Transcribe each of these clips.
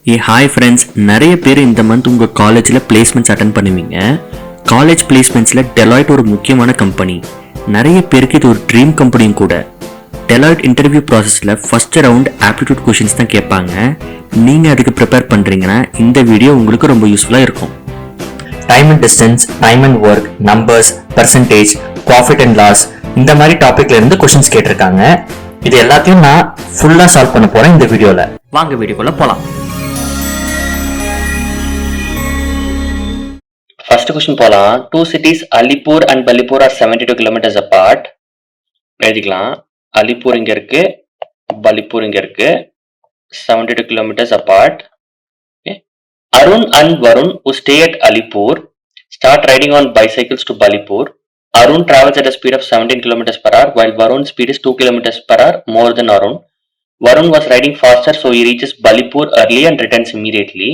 Hi friends, நிறைய பேர் இந்த மந்த் உங்கள் காலேஜில் பிளேஸ்மெண்ட்ஸ் அட்டன் பண்ணுவீங்க. காலேஜ் பிளேஸ்மெண்ட்ஸில் டெலாய்ட் ஒரு முக்கியமான கம்பெனி. நிறைய பேருக்கு இது ஒரு ட்ரீம் கம்பெனியும் கூட. டெலாய்ட் இன்டர்வியூ ப்ராசஸில் ஃபர்ஸ்ட் ரவுண்ட் ஆப்டிடியூட் கொஷின்ஸ் தான் கேட்பாங்க. நீங்கள் அதுக்கு ப்ரிப்பேர் பண்ணுறீங்கன்னா இந்த வீடியோ உங்களுக்கு ரொம்ப யூஸ்ஃபுல்லாக இருக்கும். Time and distance, time and work, numbers, percentage, profit and loss, இந்த மாதிரி டாபிக்ல இருந்து கொஷின்ஸ் கேட்டிருக்காங்க. இது எல்லாத்தையும் நான் ஃபுல்லா சால்வ் பண்ண போறேன் இந்த வீடியோல. வாங்க வீடியோக்குள்ள போகலாம். First question போலாம். Two cities Alipur and Balipur are 72 kilometers apart. எழுதிக்கலாம். அலிப்பூர் இங்க இருக்கு, பலிப்பூர் இங்க இருக்கு. 72 kilometers apart. Okay. Arun and Varun who stay at Alipur start riding on bicycles to Balipur. Arun travels at a speed of 17 kilometers per hour while Varun's speed is 2 kilometers per hour more than Arun. Varun was riding faster, so he reaches Balipur early and returns immediately.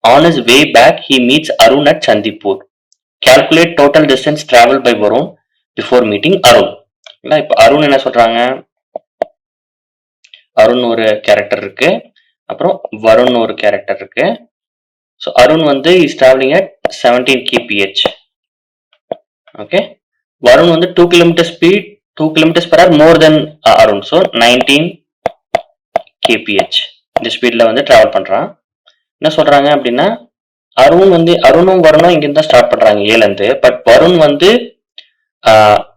On his way back, he meets Arun at Chandipur. Calculate total distance traveled by Varun before meeting Arun. இப்போ அருண் என்ன சொல்றாங்க? அருண் ஒரு character இருக்கு, அப்புறம் வருண் ஒரு character இருக்கு. So Arun வந்து is travelling at 17 kph. Okay, Varun வந்து 2 km speed, 2 km per hour மோர் தென் அருண். ஸோ 19 kph இந்த ஸ்பீட்ல வந்து டிராவல் பண்றான். என்ன சொல்றாங்க அப்படின்னா, அருண் வந்து அருணும் வருணும் இங்கிருந்து தான் ஸ்டார்ட் பண்றாங்க ஏல இருந்து. பட் வருண் வந்து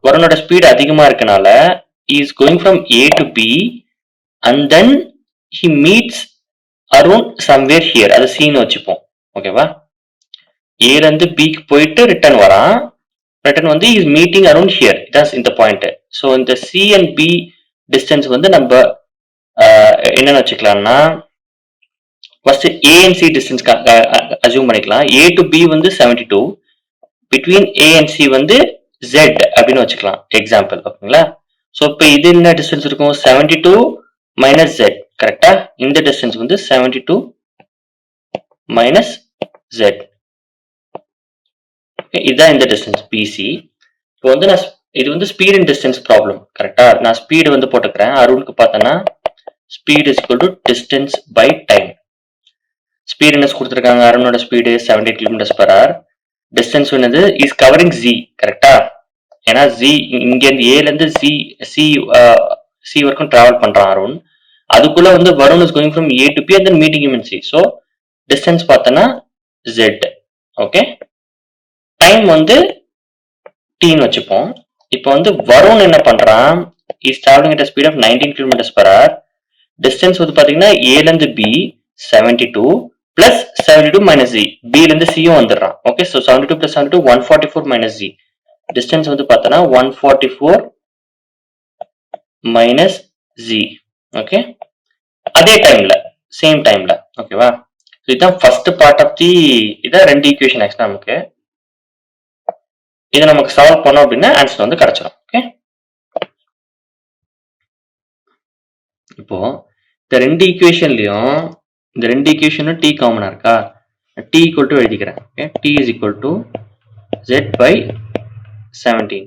வருணோட ஸ்பீட் அதிகமா இருக்கனால is going from A to B and then he meets Arun somewhere here. அது சீன் வச்சுப்போம். ஓகேவா, ஏல இருந்து பிக்கு போயிட்டு ரிட்டர்ன் வரான். ரிட்டர்ன் வந்து இஸ் மீட்டிங் அருண் ஹியர். இதான் இந்த பாயிண்ட். ஸோ இந்த சி அண்ட் பி டிஸ்டன்ஸ் வந்து நம்ம என்னன்னு வச்சுக்கலாம்னா, first A and C distance assume பண்ணிக்கலாம். ஏ டு பி வந்து 72, பிட்வீன் ஏ அண்ட் சி வந்து Z அப்படின்னு வச்சுக்கலாம் எக்ஸாம்பிள். ஓகேங்களா, ஸோ இப்போ இது என்ன டிஸ்டன்ஸ் இருக்கும்? 72 மைனஸ் Z. கரெக்டா, இந்த டிஸ்டன்ஸ் வந்து 72 மைனஸ் Z. இதுதான் இந்த டிஸ்டன்ஸ் பிசி. இப்போ வந்து நான் இது வந்து ஸ்பீட் அண்ட் டிஸ்டன்ஸ் ப்ராப்ளம். கரெக்டா, நான் ஸ்பீடு வந்து போட்டுக்கிறேன். அருணுக்கு பார்த்தோன்னா speed is equal to distance by time. Speed என்ன கொடுத்துருக்காங்க? அருணோட speed 78 kilometres per hour. Distance என்னது? Is covering G. கரெக்டா, ஏன்னா ஜி இங்க இருந்து ஏல இருந்து சி வரைக்கும் டிராவல் பண்றான் அருண். அதுக்குள்ள வந்து Varun is going from A to B and then meeting in C. So distance பார்த்தோன்னா ஜெட். ஓகே, டைம் வந்து டீன்னு வச்சுப்போம். இப்போ வந்து வருண் என்ன பண்றான்? Is travelling at speed of 19 kilometres per hour. Distance வந்து பாத்தீங்கன்னா ஏல இருந்து பி 72 பிளஸ் 72 மைனஸ் ஜி. பில இருந்து சியும் வந்துடுறான். Okay, so 72 plus 72 144 minus G. Distance வந்து பார்த்தோன்னா 144 மைனஸ் ஜி. ஓகே, அதே டைம்ல சேம் டைம்ல. ஓகேவா, இதுதான் ஃபர்ஸ்ட் பார்ட் ஆஃப் தி இதான் ரெண்டு ஈக்குவேஷன் ஆக்சுவலா நமக்கு. இதை நமக்கு சால்வ் பண்ணோம் அப்படின்னா ஆன்சர் வந்து கிடைச்சிடும். ஓகே, இப்போ இந்த ரெண்டு ஈக்குவேஷன்லயும் இந்த ரெண்டு ஈக்குவேஷனும் டி காமனா இருக்கா? டி ஈக்குவல் டு எழுதிக்கிறேன். Okay, T is equal to Z by 17.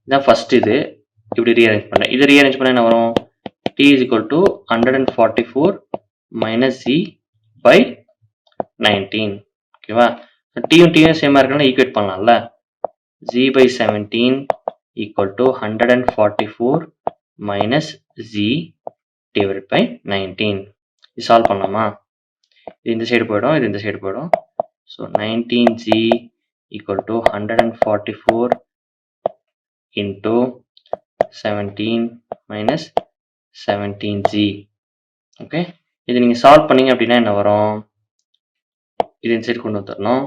இதான் ஃபர்ஸ்ட். இது இப்படி ரீஅரேஞ்ச் பண்ணேன். இதை ரீஅரேஞ்ச் பண்ண என்ன வரும்? T is equal to 144 minus G by 19. ஓகேவா, டியும் டியும் சேமா இருக்குன்னா ஈக்குவேட் பண்ணலாம்ல. G by 17 equal to 144 minus G divide by 19. இது சால்வ் பண்ணலாமா? இது இந்த சைடு போயிடும், இது இந்த சைடு போயிடும். So 19g equal to 144 into 17 minus 17g. Okay, இது நீங்க சால்வ் பண்ணீங்க அப்படின்னா என்ன வரும்? இது இந்த சைடு கொண்டு வந்துடணும்.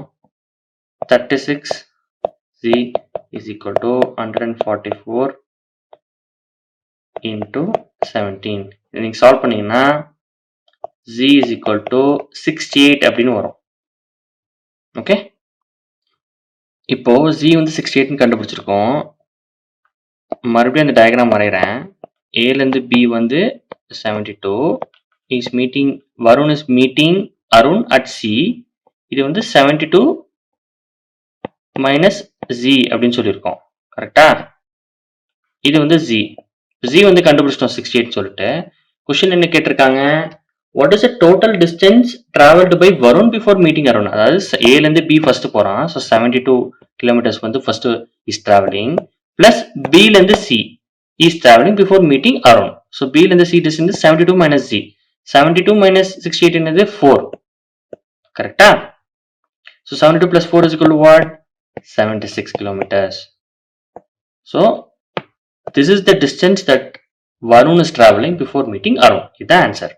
36g is equal to 144 into 17. இது நீங்க சால்வ் பண்ணீங்கன்னா z is equal to 68 அப்படின்னு வரும். ஓகே, இப்போ z வந்து 68 கண்டுபிடிச்சிருக்கோம். மறுபடியும் அந்த டயக்ராம் வரைகிறேன். ஏல இருந்து பி வந்து 72 is meeting Varun is meeting Arun at C. இது வந்து 72 மைனஸ் ஜி அப்படின்னு சொல்லியிருக்கோம். கரெக்டா, இது வந்து ஜி வந்து கண்டுபிடிச்சிட்டோம் 68 சொல்லிட்டு. கொஸ்டின் என்ன கேட்டிருக்காங்க? what is the total distance traveled by Varun before meeting Arun? அதாவது A ல இருந்து B ஃபர்ஸ்ட் போறான். So 72 kilometers வந்து first is traveling plus B ல இருந்து C is traveling before meeting Arun. So B ல இருந்து C distance 72 minus Z. 72 minus 68 என்னது 4. கரெக்டா? So 72 plus 4 is equal to what? 76 kilometers. So this is the distance that Varun is traveling before meeting Arun. This is the answer.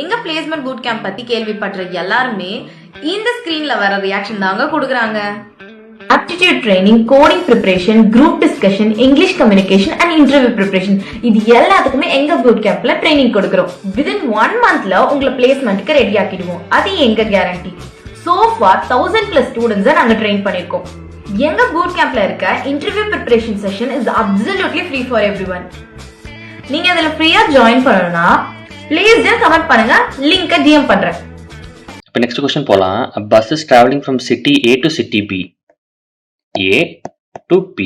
எங்க placement boot camp பத்தி கேள்விப்படுற எல்லாருமே இந்த ஸ்கிரீன்ல வர reaction தாங்க கொடுக்குறாங்க. Aptitude training, coding preparation, group discussion, English communication and interview preparation இது எல்லாத்துக்குமே எங்க பூட் கேம்ப்ல ட்ரைனிங் கொடுக்குறோம். வித்தின் 1 monthல உங்களை பிளேஸ்மெண்ட்க்கு ரெடி ஆக்கிடுவோம். அது எங்க கேரண்டி. So far 1000+ ஸ்டூடெண்ட்ஸை நாங்க ட்ரெயின் பண்ணிருக்கோம். எங்க பூட் கேம்ப்ல இருக்க interview preparation session is absolutely free for everyone. நீங்க அதுல ஃப்ரீயா ஜாயின் பண்ணணும்னா ப்ளீஸ் ஜஸ்ட் கமெண்ட் பண்ணுங்க, லிங்கை DM பண்றேன். இப்போ நெக்ஸ்ட் क्वेश्चन போலாம். A bus is traveling from city A to city B. A to B.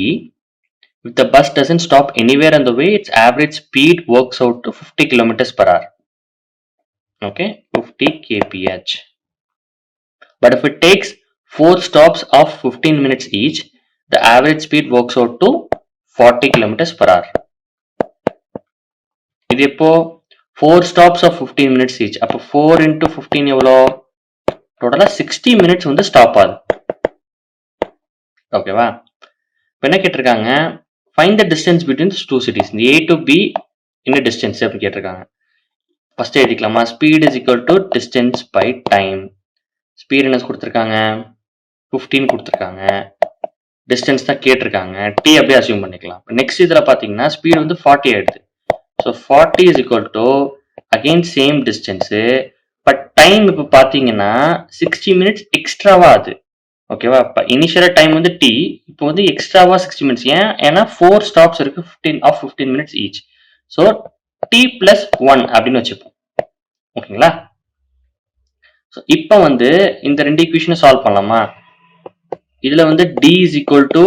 If the bus doesn't stop anywhere on the way, its average speed works out to 50 kilometers per hour. Okay, 50 kph. But if it takes 4 stops of 15 minutes each, the average speed works out to 40 kilometers per hour. இது இப்போ 4 stops of 15 minutes each. அப்போ 4 into 15 எவ்வளோ? டோட்டலா 60 minutes வந்து stop ஆகுது. ஓகேவா? இப்போ என்ன கேட்டிருக்காங்க? Find the distance between two cities. இந்த A to B என்ன டிஸ்டன்ஸ் அப்படின்னு கேட்டிருக்காங்க. ஃபர்ஸ்ட் எழுதிக்கலாமா? Speed is equal to distance by time. Speed என்ன கொடுத்துருக்காங்க? 15 கொடுத்துருக்காங்க. டிஸ்டன்ஸ் தான் கேட்டிருக்காங்க. T அப்படியே அசியூம் பண்ணிக்கலாம். நெக்ஸ்ட் இதில் பார்த்தீங்கன்னா ஸ்பீட் வந்து 40 ஆயிடுது. So 40 is equal to again same distance, but time இப்போ பார்த்தீங்கன்னா 60 minutes எக்ஸ்ட்ராவா அது. ஓகேவா? இப்போ இனிஷியலா டைம் வந்து T, இப்போ வந்து எக்ஸ்ட்ராவா 60 minutes. ஏன்னா 4 ஸ்டாப்ஸ் இருக்கு 15 minutes each. So T plus 1 அப்படின்னு வச்சுப்போம். ஓகேங்களா? ஸோ இப்போ வந்து இந்த ரெண்டு ஈக்குவேஷனை சால்வ் பண்ணலாமா? இதுல வந்து D is equal to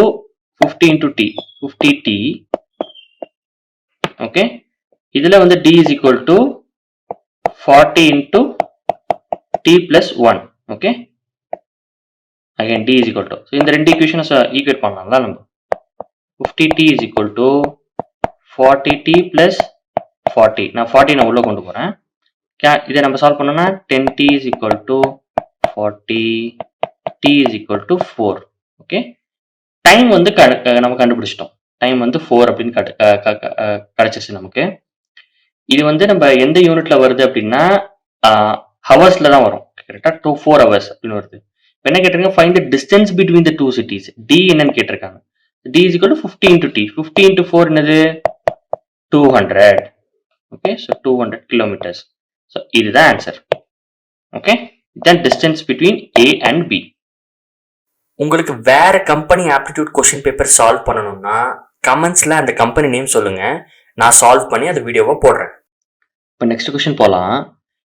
50 into T, 50T. Okay, இதுல வந்து D is equal to 40 into T plus 1. Okay, again D is equal to, so இந்த ரெண்டு ஈக்குவேஷன்ஸ் ஈக்குவேட் பண்ணலாம்ல நம்ம. 50T is equal to 40T plus 40. நான் 40 நான் உள்ள கொண்டு போறேன். இதை நம்ம சால்வ் பண்ணோம்னா 10T is equal to 40, T is equal to 4. Okay, time வந்து நம்ம கண்டுபிடிச்சிட்டோம். டைம் வந்து 4 அப்படின்னு கிடைச்சிருச்சு நமக்கு. இது வந்து நம்ம எந்த யூனிட்ல வருது அப்படின்னா ஹவர்ஸ்ல தான் வரும். கரெக்டா 4 hours அப்படின்னு வருது. இப்போ என்ன கேட்டிருக்காங்க? Find the distance between the two cities. D என்னன்னு கேட்டிருக்காங்க. D is equal to 50 into T. 50 into 4 என்னது? 200. Okay, so 200 kilometers. ஸோ இதுதான் ஆன்சர். ஓகே, இதுதான் distance between A and B. உங்களுக்கு வேற company aptitude question paper solve பண்ணணும்னா கமெண்ட்ஸ்ல அந்த கம்பெனி நேம் சொல்லுங்க, நான் சால்வ் பண்ணி அந்த வீடியோவை போடுறேன். இப்போ நெக்ஸ்ட் கொஸ்டின் போகலாம்.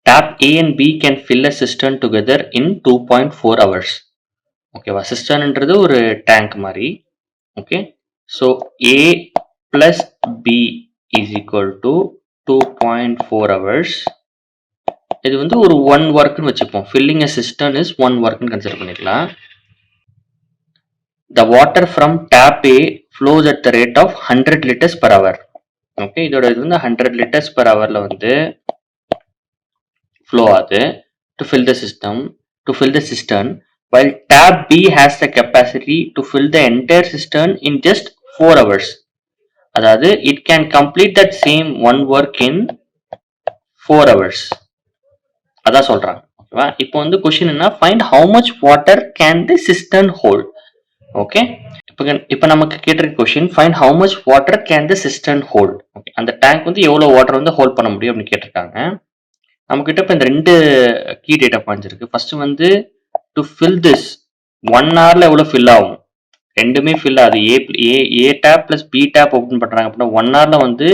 Tap A and B can fill a system together in 2.4 hours. ஓகேவா? சிஸ்டம்ன்றது ஒரு டேங்க் மாதிரி. Okay, so A plus B is equal to 2.4 hours. இது வந்து ஒரு 1 ஒர்க்னு வச்சுப்போம். ஃபில்லிங் அ சிஸ்டம் இஸ் 1 ஒர்க்னு கன்சிடர் பண்ணிக்கலாம். The water from tap A flows at the rate of 100 liters per hour. Okay, இதோட இது வந்து 100 liters per hourல வந்து flow ஆகுது to fill the system, while tap B has the capacity to fill the entire system in just 4 hours. அதாவது it can complete that same one work in 4 hours. அதான் சொல்றாங்க. ஓகேவா? இப்போ வந்து கொஸ்டின் என்ன? find how much water can the system hold. Okay, இப்போ நமக்கு கேட்டிருக்க question find how much water can the system hold. Okay, அந்த டேங்க் வந்து எவ்வளோ வாட்டர் வந்து ஹோல்ட் பண்ண முடியும் அப்படின்னு கேட்டிருக்காங்க. நம்மக்கிட்ட இப்போ இந்த ரெண்டு கீ டேட்டா பாயிண்ட்ஸ் இருக்கு. ஃபர்ஸ்ட் வந்து டு ஃபில் திஸ் 1 hourல எவ்வளோ ஃபில் ஆகும்? ரெண்டுமே ஃபில் ஆகுது. A tap plus B tap open பண்றாங்க அப்படின்னா 1 hourல வந்து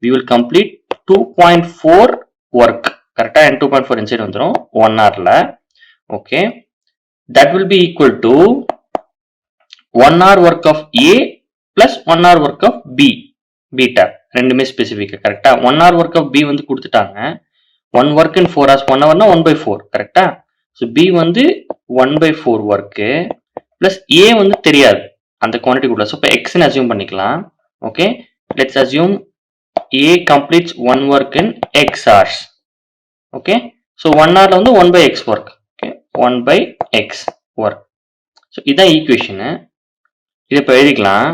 வி வில் கம்ப்ளீட் 2.4 ஒர்க். கரெக்டா? 2.4 இன்சைட் வந்துடும் 1 hourல. Okay, that will be equal to 1 hour work of A plus 1 hour work of B B tap ரெண்டுமே ஸ்பெசிஃபிக் கரெக்டா. 1 hour ஒர்க் ஆஃப் பி வந்து கொடுத்துட்டாங்க. 1 ஒர்க் இன் 4 hours 1 hourனா 1/4 கரெக்டா. ஸோ பி வந்து 1/4 work plus A வந்து தெரியாது அந்த குவான்டிட்டி கூட. ஸோ இப்போ எக்ஸ்ன்னு அசியூம் பண்ணிக்கலாம். Okay, let's assume A completes 1 work in X hours. Okay, so 1 hourல வந்து 1/x work. Okay, 1/x work. So இதான் ஈக்குவேஷனு. இதை இப்போ எழுதிக்கலாம்.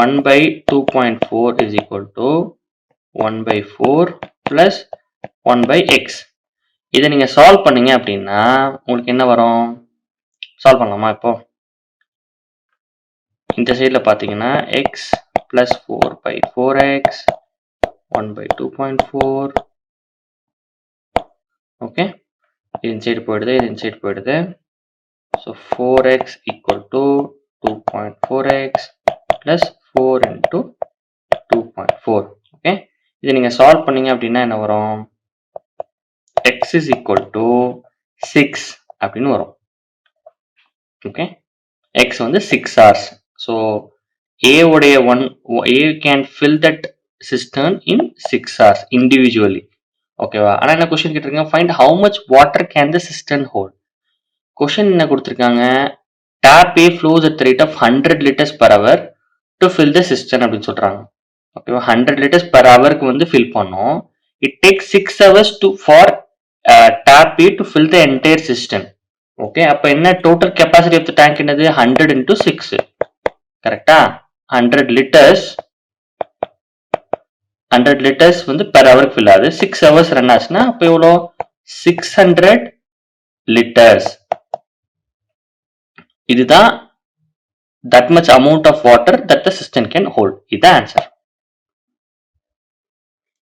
1/2.4 is equal to 1/4 plus 1/x. இதை நீங்க சால்வ் பண்ணீங்க அப்படின்னா உங்களுக்கு என்ன வரும்? சால்வ் பண்ணலாமா? இப்போ இந்த சைட்ல பாத்தீங்கன்னா x plus 4/4x 1/2.4. ஓகே, இது இந்த சைடு போயிடுது, இது இந்த சைடு போயிடுது. So 4x equal to 2.4x plus 4 into 2.4. Okay, இதை நீங்க சால்வ் பண்ணீங்க அப்படின்னா என்ன வரும்? x is equal to 6 அப்படின்னு வரும். ஓகே, x வந்து 6 hours. ஸோ a உடைய a can fill that cistern in 6 hours individually. ஓகேவா? ஆனா என்ன கொஸ்டின் கேட்டிருக்காங்க? find how much water can the cistern hold. Question என்ன கொடுத்திருக்காங்க? tap A flows at the rate of 100 liters per hour to fill the cistern அப்படின்னு சொல்றாங்க. ஓகேவா? 100 liters per hourக்கு வந்து fill பண்ணோம். it takes 6 hours for tap A to fill the entire cistern. Okay, அப்ப என்ன total capacity of the tank என்னது? 100 into 6 கரெக்டா. 100 liters வந்து per hour fill ஆகுது. 6 hours ரன் ஆச்சுன்னா அப்ப எவ்வளோ? 600 liters. இதுதான் that much amount of water that the cistern can hold. இதுதான் ஆன்சர்.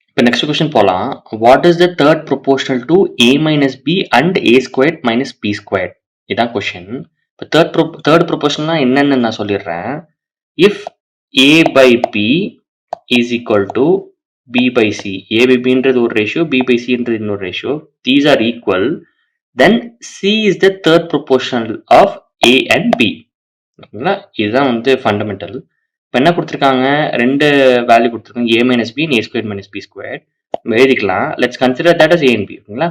இப்போ நெக்ஸ்ட் கொஸ்டின் போலாம். What is the third proportional to a minus b and a squared minus b squared? இதான் question. இப்போ third ப்ரொபோர்ஷனல்னா என்னன்னு நான் சொல்லிடுறேன். If a by b is equal to b by c, a by b ன்றது ஒரு ratio, b by c ன்றது இன்னொரு ratio, these are equal, then c is the third proportional of a and b. ஓகேங்களா? இதுதான் வந்து fundamental. இப்போ என்ன கொடுத்துருக்காங்க? ரெண்டு வேல்யூ கொடுத்துருக்காங்க, a minus b and a squared minus b squared. நம்ம எழுதிக்கலாம். Let's consider that as a and b. ஓகேங்களா?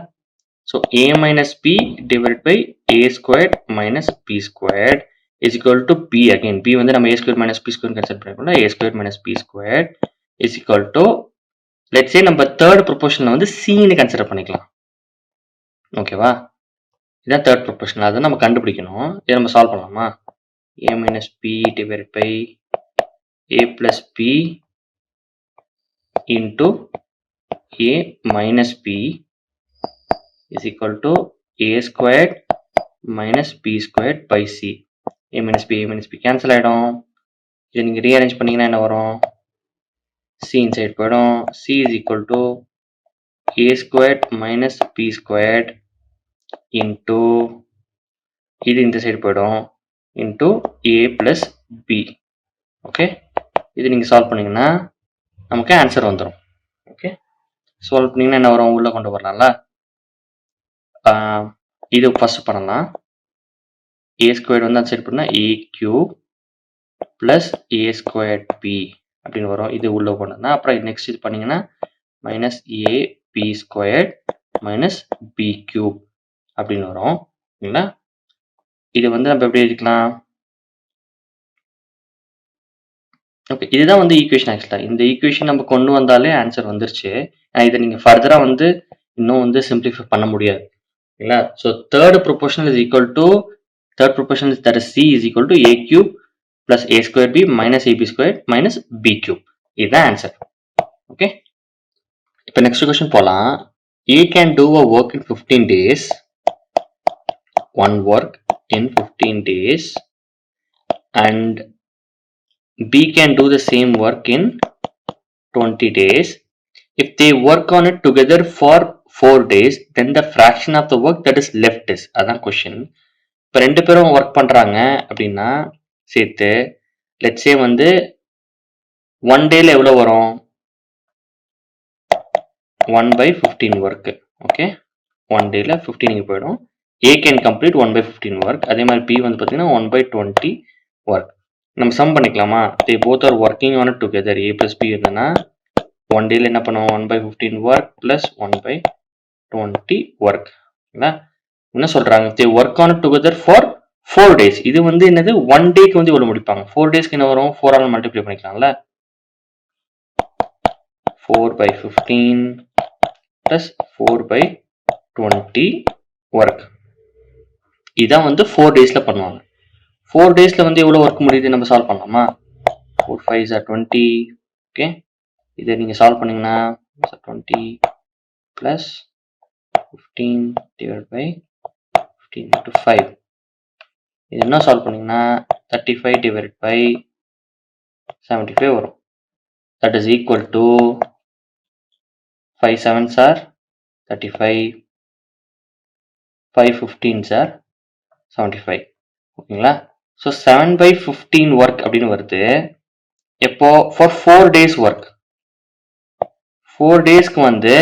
So a minus b divided by a squared minus b squared is equal to b. again b வந்து நம்ம a squared minus b squared consider பண்ணிக்கோங்க. a squared minus b squared is equal to, let's say நம்ம third ப்ரொபோர்ஷனில் வந்து c ன்னு consider பண்ணிக்கலாம். ஓகேவா? இதான் third proportional. அதை நம்ம கண்டுபிடிக்கணும். இதை நம்ம சால்வ் பண்ணலாமா? a minus b divided by a plus b into a minus b is equal to a squared minus b squared by c. a minus b cancel ஆகிடும். இதை நீங்கள் ரீஅரேஞ்ச் பண்ணிங்கன்னா என்ன வரும்? c இன்சைட் போயிடும். c is equal to a squared minus b squared into, இது இந்த side போயிடும், into a plus b. Okay, இது நீங்கள் சால்வ் பண்ணிங்கன்னா நமக்கு ஆன்சர் வந்துடும். ஓகே, சால்வ் பண்ணிங்கன்னா என்ன வரும்? உள்ளே கொண்டு வரலாம்ல. இது ஃபர்ஸ்ட் பண்ணலாம். a ஸ்கொயர்ட் வந்து அந்த சைடு பண்ணால் a cube plus a squared b அப்படின்னு வரும். இது உள்ளே கொண்டுனா அப்புறம் நெக்ஸ்ட் இது பண்ணிங்கன்னா minus a b squared minus b cube அப்படின்னு வரும். ஓகேங்களா? இது வந்து நம்ம எப்படி எழுதிக்கலாம்? ஓகே, இதுதான் வந்து ஈக்குவேஷன். ஆக்சுவலாக இந்த ஈக்குவேஷன் நம்ம கொண்டு வந்தாலே ஆன்சர் வந்துருச்சு. இதை நீங்கள் ஃபர்தராக வந்து இன்னும் வந்து சிம்பிளிஃபை பண்ண முடியாது. ஓகேங்களா? So third proportional is equal to, third proportional that is c is equal to a cube plus a square b minus ab square minus b cube. இதுதான் ஆன்சர். ஓகே, இப்போ நெக்ஸ்ட் கொஸ்டின் போகலாம். a can do a work in 15 days, one work in 15 days, and B can do the same work in 20 days. If they work on it together for 4 days, then the fraction of the work that is left is. அதான் question. இப்போ ரெண்டு பேரும் work பண்ணுறாங்க அப்படின்னா சேர்த்து, let's say வந்து 1 டேல எவ்வளோ வரும்? 1/15 ஒர்க்கு. ஓகே, 1 டேல 15 இங்கே போயிடும். A can complete 1/15 work. அதே மாதிரி B வந்து பார்த்தீங்கன்னா 1/20 ஒர்க். நம்ம சம் பண்ணிக்கலாமா? They both are working on it together. a plus b இருந்ததுன்னா 1 டேல என்ன பண்ணுவோம்? 1/15 ஒர்க் ப்ளஸ் 1/20 ஒர்க். என்ன சொல்றாங்க? தே work on it together for 4 days. இது வந்து என்னது? 1 டேக்கு வந்து இவ்வளவு முடிப்பாங்க. 4 டேஸ்க்கு என்ன வரும்? 4 ஆல் மல்டிப்ளை பண்ணிக்கலாம்ல. 4/15 plus 4/20 work. இதான் வந்து 4 டேஸ்ல பண்ணுவாங்க. 4 டேஸ்ல வந்து எவ்வளவு ஒர்க் முடியுது நம்ம சால்வ் பண்ணலாமா? 4 5s are 20. ஓகே, இதை நீங்க சால்வ் பண்ணீங்கன்னா 20 plus 15 divided by 15 into 5. இது என்ன சால்வ் பண்ணீங்கன்னா 35 divided by 75 வரும். That is equal to 5 7s are 35, 5 15s are 75. ஓகேங்களா? ஸோ 7/15 ஒர்க் அப்படின்னு வருது. எப்போ? For 4 days work. 4 டேஸ்க்கு வந்து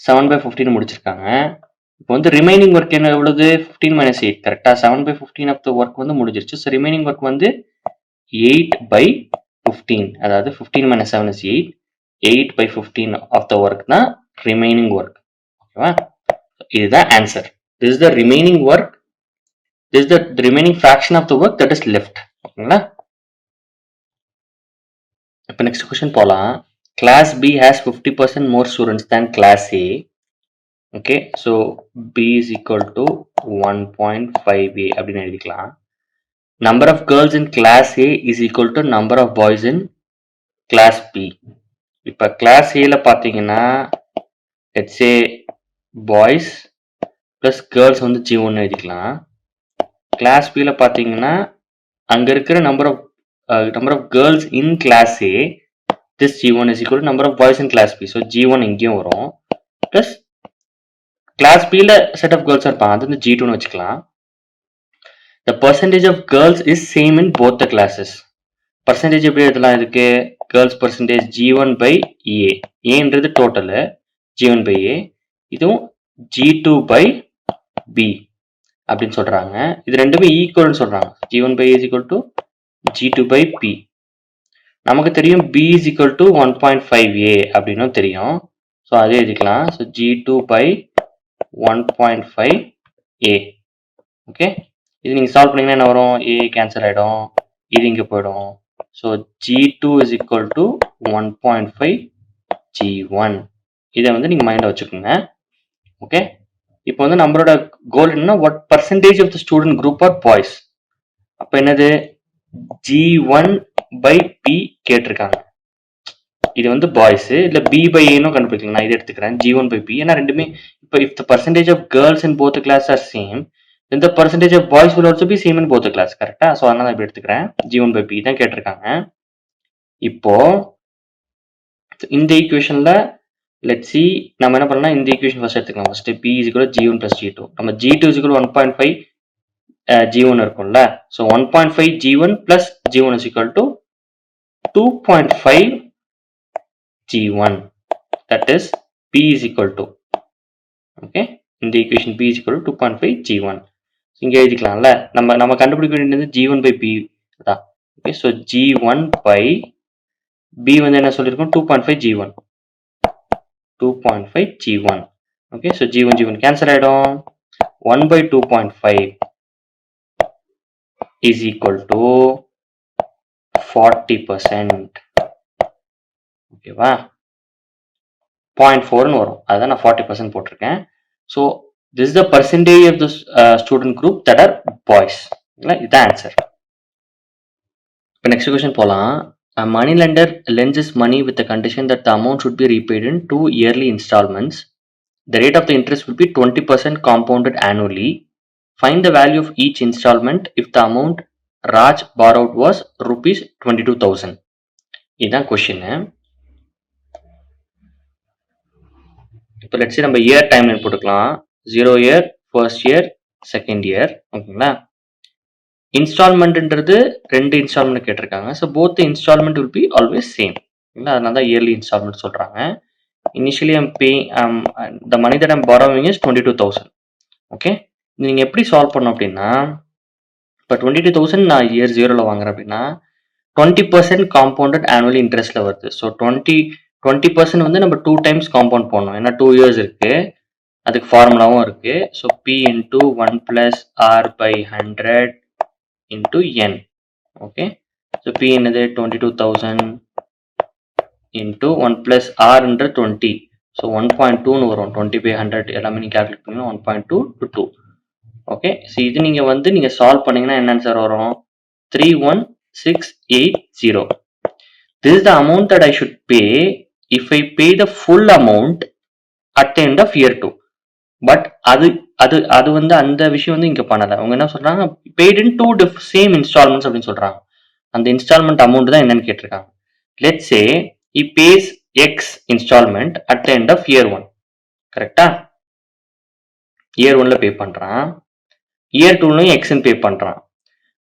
7/15 முடிச்சிருக்காங்க. இப்போ வந்து ரிமைனிங் ஒர்க் என்ன எவ்வளவு? 15 minus 8. கரெக்டா? 7/15 ஆஃப் த ஒர்க் வந்து முடிஞ்சிருச்சு. ஸோ ரிமைனிங் ஒர்க் வந்து 8/15. அதாவது 15 minus 7 is 8. 8/15 of the work தான் ரிமைனிங் ஒர்க். ஓகேவா? இதுதான் answer. This is the remaining work. This is the remaining fraction of the work that is left. ஓகேங்களா? இப்போ நெக்ஸ்ட் கொஸ்டின் போலாம். Class B has 50% more students than Class A. Okay, so B is equal to 1.5A அப்படின்னு எழுதிக்கலாம். Number of girls in Class A is equal to number of boys in Class B. இப்போ Class Aல பார்த்தீங்கன்னா let's say boys plus girls வந்து G1 எழுதிக்கலாம். Class Bல பார்த்தீங்கன்னா அங்க இருக்கிற number of girls in Class A, this G1 is equal to number of boys in Class B. So G1 இங்கேயும் வரும். Plus Class Bல set of girls இருப்பாங்க. அது வந்து G2 னு வச்சுக்கலாம். The percentage of girls is same in both the classes. Percentage எப்படி எழுதலாம் இதுக்கு? Girls percentage G1 by A. Aன்றது total G1 by A. இதுவும் G2 by B அப்படின்னு சொல்றாங்க. இது ரெண்டுமே ஈக்குவல்னு சொல்றாங்க. G1 by A is equal to G2 by P. நமக்கு தெரியும் B is equal to 1.5A அப்படின்னு தெரியும். ஸோ அதே எழுதிக்கலாம். So G2 by 1.5A. Okay, இது நீங்கள் சால்வ் பண்ணீங்கன்னா என்ன வரும்? A கேன்சல் ஆகிடும், இது இங்கே போயிடும். So G2 is equal to 1.5 G1. இதை வந்து நீங்கள் மைண்டில் வச்சுக்கோங்க. ஓகே, இப்போ வந்து நம்மளோட கோல் என்னன்னா what percentage of the student group are boys. அப்போ என்னது? G1 by P கேட்டிருக்காங்க. இது வந்து பாய்ஸ் இல்ல B by A னும் கண்டுபிடிக்கலாம். நான் இதை எடுத்துக்கிறேன் G1 by P. ஏன்னா ரெண்டுமே இப்போ if the percentage of girls in both the class are same, then the percentage of boys will also be same in both the class. கரெக்டா? ஸோ அதனால இப்படி எடுத்துக்கிறேன். G1 by P தான் கேட்டிருக்காங்க. இப்போ இந்த ஈக்குவேஷன்ல let's see நம்ம என்ன பண்ணலாம்? இந்த ஈக்குவேஷன் ஃபர்ஸ்ட் எடுத்துக்கலாம். First P is equal to G1 plus G2. நம்ம G2 is equal to 1.5 G1 இருக்கும்ல. So 1.5 G1 plus G1 is equal to 2.5 G1. That is P is equal to, okay, in the equation P is equal to 2.5 G1. இங்கே எழுதிக்கலாம்ல. நம்ம கண்டுபிடிக்க வேண்டியது G1 by P தான். Okay, so G1 by B வந்து என்ன சொல்லியிருக்கோம்? 2.5 G1. 2.5 G1. Okay, so G1 cancel ஆகிடும். 1 by 2.5 is equal to 40%. ஓகேவா? 0.4 வரும். அதான் நான் 40% போட்டிருக்கேன். So this is the percentage of the student group that are boys. இதுதான் ஆன்சர். இப்போ நெக்ஸ்ட் கொஸ்டின் போகலாம். A money lender lends his money with the condition that the amount should be repaid in 2 yearly installments. The rate of the interest will be 20% compounded annually. Find the value of each installment if the amount Raj borrowed was rupees 22,000. இதுதான் question. இப்போ let's நம்ம year time line போட்டுக்கலாம். 0 year, first year, second year. ஓகேங்களா? இன்ஸ்டால்மெண்ட்ன்றது 2 instalment கேட்டிருக்காங்க. So both instalment will be always same. ஓகேங்களா? அதனால தான் இயர்லி இன்ஸ்டால்மெண்ட் சொல்கிறாங்க. Initially the money that I'm borrowing is 22,000. Okay, நீங்கள் எப்படி சால்வ் பண்ணோம் அப்படின்னா, இப்போ 22,000 நான் இயர் 0ல வாங்குறேன் அப்படின்னா 20% காம்பவுண்டட் ஆனுவல் இன்ட்ரெஸ்ட்ல வருது. ஸோ 20% வந்து நம்ம 2 டைம்ஸ் காம்பவுண்ட் பண்ணணும். ஏன்னா 2 இயர்ஸ் இருக்கு. அதுக்கு ஃபார்முலாவும் இருக்கு. So P into 1 plus R by 100 into N. Okay, so P என்னது 22,000 இன்டூ 1 பிளஸ் Rன்ற 20. ஸோ 1.2ன்னு வரும். 20 by 100 எல்லாமே நீங்கள் கால்குலேட் பண்ணீங்கன்னா 1.2 to 2. ஓகே, ஸோ இது நீங்கள் வந்து நீங்கள் சால்வ் பண்ணீங்கன்னா என்ன ஆன்சர் வரும்? 31680. This is the amount that I should pay if I pay the full amount at the end of year 2. But அது வந்து அந்த விஷயம் வந்து இங்க பண்ணல. அவங்க என்ன சொல்றாங்க, paid in 2 same installments அப்படின்னு சொல்றாங்க. அந்த இன்ஸ்டால்மெண்ட் அமௌண்ட் தான் என்னன்னு கேட்டிருக்காங்க. Let's say he pays X installment at the end of year 1. கரெக்டா? இயர் 1ல பே பண்றான், இயர் 2லயும் X பே பண்றான்.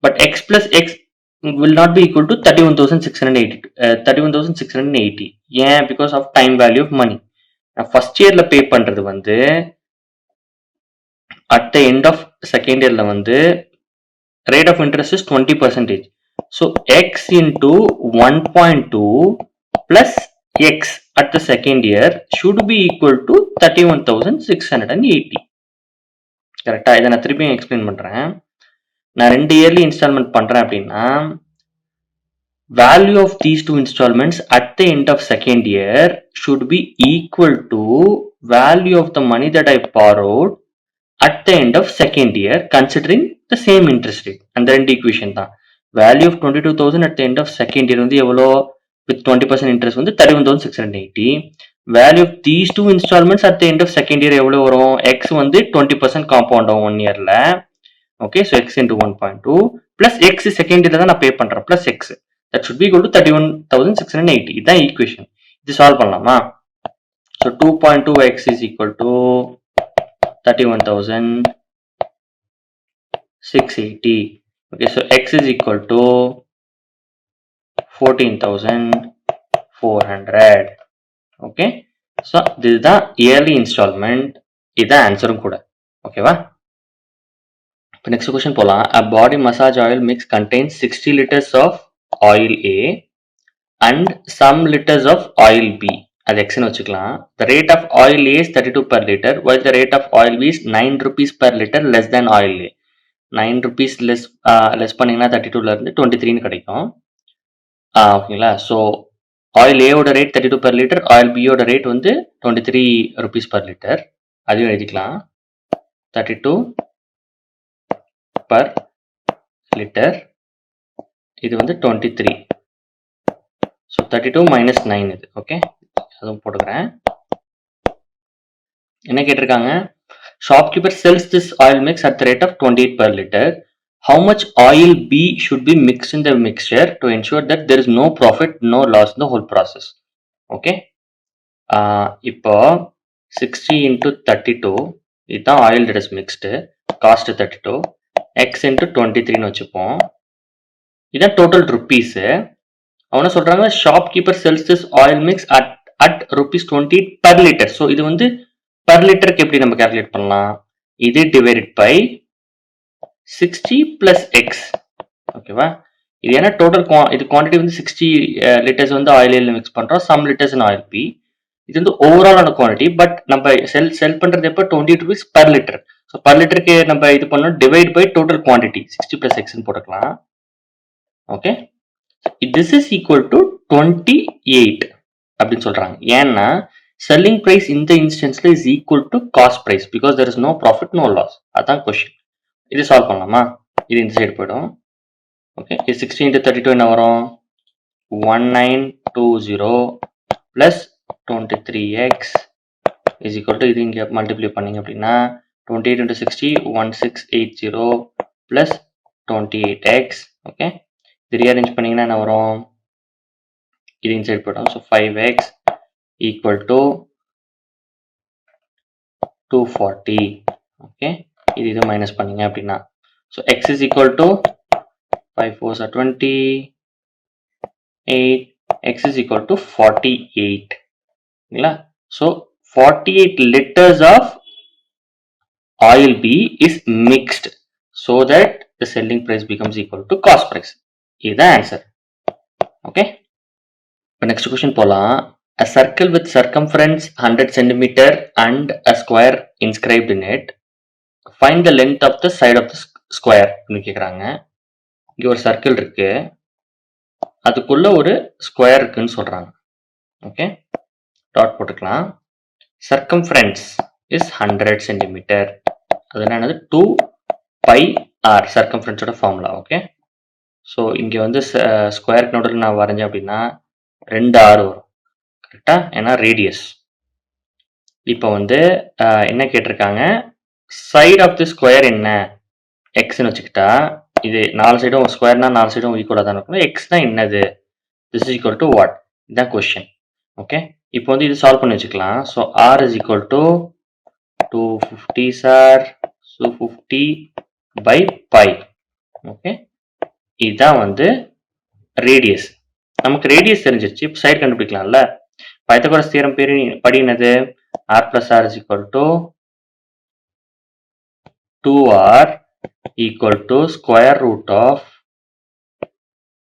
But X plus X will not be equal to 31,680. ஏன்? Because of time value of money. First இயர்ல pay பண்றது வந்து at the end of second yearல வந்து rate of interest is 20%. So X into 1.2 plus X at the second year should be equal to 31,680. கரெக்டா? இதை நான் திருப்பியும் explain பண்றேன். நான் 2 இயர்லி இன்ஸ்டால்மெண்ட் பண்றேன் அப்படின்னா value of these 2 installments at the end of second year should be equal to value of the money that I borrowed at the end of second year considering the same interest rate. And the ரெண்டு equation தான். Value of 22,000 at the end of second year வந்து எவ்வளோ? with 20% interest வந்து 31,680. Value of these 2 installments at the end of second year எவ்வளோ வரும்? X வந்து 20% compound ஆகும் 1 yearல. Okay, so X into 1.2 plus X second year தான் நான் pay பண்றேன் plus X. That should be equal to 31,680. இதுதான் equation. இது solve பண்ணலாமா? So 2.2X is equal to 31,680. Okay, so X is equal to 14,400. Okay, so this is the yearly installment. இது ஆன்சரும் கூட. ஓகேவா? இப்போ நெக்ஸ்ட் கொஸ்டின் போலாம். A body massage oil mix contains 60 liters of oil A and some liters of oil B. அது எக்ஸ்னு வச்சுக்கலாம். The rate of oil A is 32 per liter while the rate of oil B is 9 rupees per liter less than oil A. 9 rupees less பண்ணிங்கன்னா 32ல இருந்து 23ன்னு கிடைக்கும். ஓகேங்களா? So oil ஏவோட rate 32 per liter, oil பியோட rate வந்து 23 rupees per liter. அதையும் எழுதிக்கலாம். 32 per liter, இது வந்து 23. ஸோ 32 minus 9 இது. ஓகே, அதுவும் போட்டுக்கிறேன். என்ன கேட்டிருக்காங்க? Shopkeeper sells this oil mix at the rate of 28 per liter. How much oil B should be mixed in the mixture to ensure that there is no profit, no loss in the whole process? Okay. இப்போ 60 into 32 இதுதான் oil that is mixed. Cost 32. X into 23ன்னு வச்சுப்போம். இதுதான் total rupees. அவன சொல்றாங்க shopkeeper sells this oil mix at rupees 28 per liter. So இது வந்து per லிட்டருக்கு எப்படி நம்ம கால்குலேட் பண்ணலாம்? இது டிவைடட் பை 60 பிளஸ் எக்ஸ். ஓகேவா? இது ஏன்னா டோட்டல் இது குவான்டிட்டி வந்து 60 லிட்டர்ஸ் வந்து ஆயில் மிக்ஸ் பண்றோம், some litres in oil B. இது வந்து ஓவராலான குவான்டிட்டி. பட் நம்ம செல் பண்றது எப்போ 20 rupees per litre. So per லிட்டருக்கு நம்ம இது பண்ணோம் divide by total quantity 60 plus எக்ஸ்ன்னு போட்டுக்கலாம். Okay, this is equal to 28 அப்படின்னு சொல்றாங்க. ஏன்னா selling price in the instance is equal to cost price because there is no profit, no loss. அதான் question. இது சால்வ் பண்ணலாமா? இது இந்த சைடு போய்டும். ஓகே, இது 60 into 32 என்ன வரும்? 1920 plus 23x is equal to, இது இங்க மல்டிப்ளை பண்ணீங்க அப்படின்னா 28 into 60 1680 plus 28x. ஓகே, இது ரீஅரேஞ்ச் பண்ணீங்கன்னா என்ன வரும்? இது இந்த சைடு போய்டும். So 5x equal to 240. okay, இது மைனஸ் பண்ணீங்க அப்படின்னா so x is equal to 5 4s are 28, x is equal to 48. இல்லைங்களா? so 48 liters of oil B is mixed so that the selling price becomes equal to cost price. இதுதான் answer. Okay, இப்போ next question போகலாம். A circle with circumference 100 cm and a square inscribed in it. Find the length of the side of the square ன்னு கேட்குறாங்க. இங்கே ஒரு circle இருக்கு, அதுக்குள்ள ஒரு ஸ்கொயர் இருக்குன்னு சொல்றாங்க. ஓகே, டாட் போட்டுக்கலாம். Circumference is 100 centimetre. அது என்னது 2 பை ஆர் சர்க்கம்ஃபரன்ஸோட ஃபார்முலா. ஓகே, ஸோ இங்கே வந்து ஸ்கொயருக்கு நோட்டில் நான் வரைஞ்சேன் அப்படின்னா 2 ஆர் வரும் கரெக்டா, ஏன்னா ரேடியஸ். இப்போ வந்து என்ன கேட்டிருக்காங்க, சைட் ஆஃப் தி ஸ்கொயர் என்ன எக்ஸ்ன்னு வச்சுக்கிட்டா, இது 4 சைடும் ஸ்கொயர்னா 4 சைடும் ஈக்குவலாக தான் இருக்கணும். எக்ஸ்னா என்னது, this is equal to what, இதுதான் கொஸ்டின். ஓகே, இப்போ வந்து இது சால்வ் பண்ணி வச்சுக்கலாம். So R is equal to 250 sir, so 50 by pi. Okay, இதுதான் வந்து ரேடியஸ். நமக்கு ரேடியஸ் தெரிஞ்சிருச்சு, இப்போ சைடு கண்டுபிடிக்கலாம்ல. பைத்தகோரஸ் தியரம் படி என்னது, R plus R is equal to 2r equal to square root of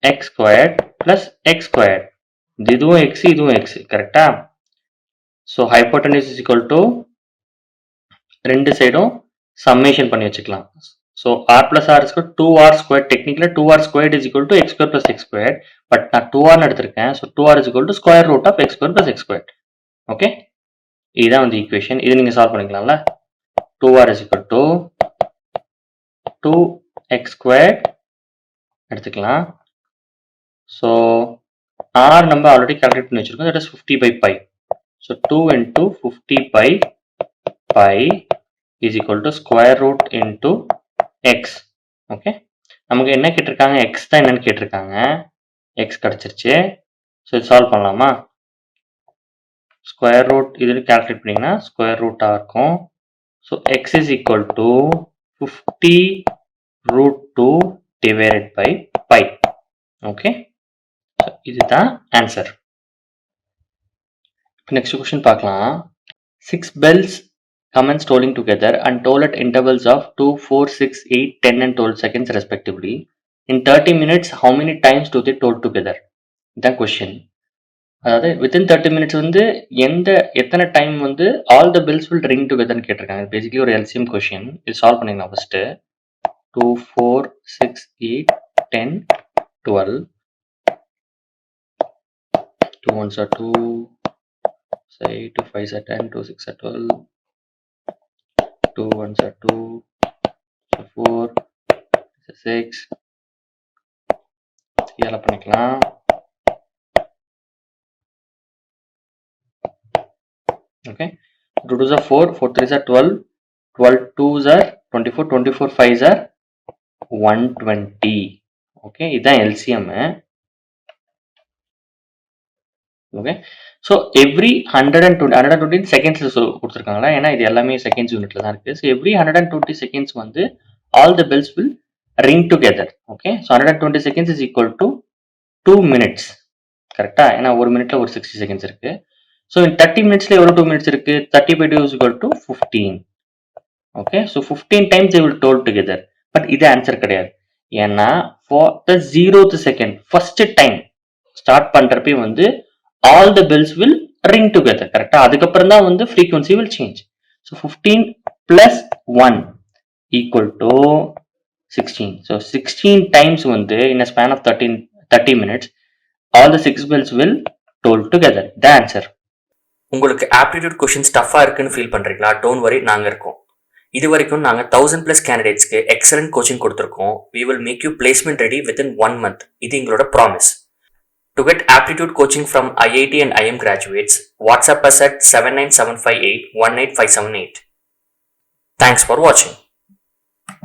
x squared plus x squared. இதுவும் x, இதுவும் x, கரெக்டா? So hypotenuse is equal to ரெண்டு சைடும் சம்மேஷன் பண்ணி வச்சுக்கலாம். ஸோ ஆர் பிளஸ் ஆர் இஸ்க்கு 2r ஸ்கொயர், டெக்னிக்கலாக 2r squared is equal to x square plus x square, but நான் 2r எடுத்திருக்கேன். So 2r is equal to square root of x square plus x square. Okay, இதுதான் வந்து equation. இது நீங்கள் solve பண்ணிக்கலாம்ல. 2r is equal to 2x squared எடுத்துக்கலாம். So r நம்ம already calculate பண்ணி வச்சிருக்கோம், that is 50 by pi. So 2 into 50 by pi is equal to square root into x. Okay, நமக்கு என்ன கேட்டிருக்காங்க, x தான் என்னன்னு கேட்டிருக்காங்க. x கிடைச்சிருச்சு. ஸோ இது சால்வ் பண்ணலாமா. ஸ்கொயர் ரூட் இது கால்குலேட் பண்ணிங்கன்னா ஸ்கொயர் ரூட்டாக இருக்கும். So x is equal to 50 root 2 divided by pi. Okay, இதுதான் ஆன்சர். நெக்ஸ்ட் கொஸ்டின் பார்க்கலாம். 6 bells commence tolling together and toll at intervals of 2, 4, 6, 8, 10 and 12 seconds respectively. In 30 minutes, how many times do they toll together? இதுதான் question. அதாவது within 30 minutes வந்து எத்தனை time வந்து all the bells will ring டுகெதர்னு கேட்டிருக்காங்க. Basically ஒரு LCM question. இது solve பண்ணிக்கலாம். First 2, 4, 6, 8, 10, 12. 2 1s are 2, 2 5s are 10, 2 6 are 12, 2 1s are 2, 4, 6. இதெல்லாம் பண்ணிக்கலாம். Okay, 2 2s are 4, 4 3s are 12, 12 2s are 24, 24 5s are 120. Okay, இதுதான் LCM. Okay, so every 120 seconds கொடுத்துருக்காங்களா, ஏன்னா இது எல்லாமே செகண்ட்ஸ் யூனிட்ல தான் இருக்கு. ஸோ எவ்ரி 120 செகண்ட்ஸ் வந்து all the bells will ring together. Okay, so 120 seconds is equal to 2 minutes கரெக்டா, ஏன்னா ஒரு மினிட்ல ஒரு 60 செகண்ட்ஸ் இருக்கு. ஸோ இன் 30 மினிட்ஸ்ல எவ்வளோ 2 மினிட்ஸ் இருக்கு, 30 by 2 is equal to 15. Okay, so 15 times they will toll together. But இது ஆன்சர் கிடையாது, ஏன்னா for the 0th second first time start பண்றப்பே வந்து all the bells will ring together கரெக்டா. அதுக்கப்புறம் தான் வந்து frequency will change. So 15 plus 1 equal to 16. So 16 times வந்து in a span of 30 minutes all the 6 bells will toll together. The answer. உங்களுக்கு aptitude questions டஃபாக இருக்குன்னு feel பண்ணுறீங்களா? Don't worry, நாங்கள் இருக்கோம். இது வரைக்கும் நாங்கள் 1000+ கேண்டிடேட்ஸ்க்கு எக்ஸலண்ட் கோச்சிங் கொடுத்துருக்கோம். We will make you placement ready within 1 month. இது எங்களோட promise. To get aptitude coaching from IIT and IM graduates, WhatsApp us at 79758 18578. Thanks for watching.